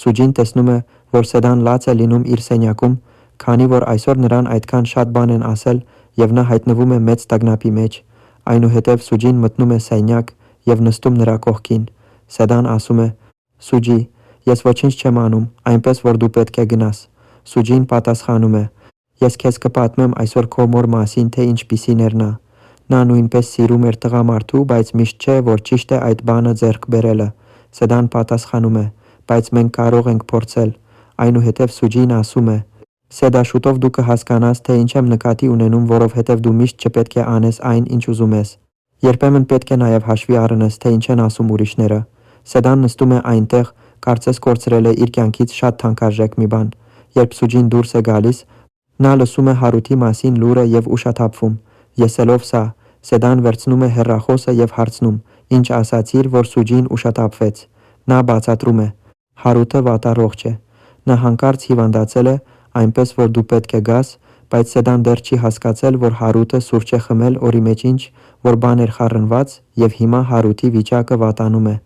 Սուջին տեսնում է, որ Սեդան լաց է լինում իր սենյակում, քանի որ այսօր նրան այդքան շատ բան են ասել և նա հայտնվում է մեծ տագնապի մեջ։ Այնուհետև Սուջին մտնում է սենյակ և նստում նրա կողքին։ Սեդան ասում է. «Սուջի, ես ոչինչ չեմ անում, այնպես որ դու պետք է գնաս»։ Սուջին պատասխանում է. «Ես քեզ կպատմեմ այսօր քո մոր մասին, թե ինչպիսին էր նա։ Նա նույնպես սիրում էր տղամարդու, բայց միշտ չէ, որ ճիշտ է այդ բանը ձեռք բերելը»։ Սեդան պատասխանում է. «Բայց մենք կարող ենք փորձել»։ Այնուհետև Սուջին ասում է. «Սեդա, շուտով դու կհասկանաս, թե ինչ եմ նկատի ունենում, որովհետև դու միշտ չպետք է անես այն, ինչ ուզում ես։ Երբեմն պետք է նաև հաշվի առնես, թե ինչ են ասում ուրիշները»։ Սեդան նստում է այնտեղ, կարծես կորցրել է իր կյանքից շատ թանկարժեք մի բան։ Երբ Սուջին դուրս է գալիս, նա լսում է Հարութի մասին լուրը և ուշաթափվում։ Լսելով սա, Սեդան վերցնում է հեռախոսը և հարցնում. «Ինչ ասացիր, որ Սուջին ուշաթափվեց»։ Նա բացատրում է. «Հարութը վատառողջ է։ Նա հանկարծ հիվանդացել է, այնպես որ դու պետք է գաս, բայց Սեդան դեռ չի հասկացել, որ Հարութը սուրճ է խմել օրի մեջ ինչ, որ բան էր խառնված, և հիմա Հարութի վիճակը վատանում է»։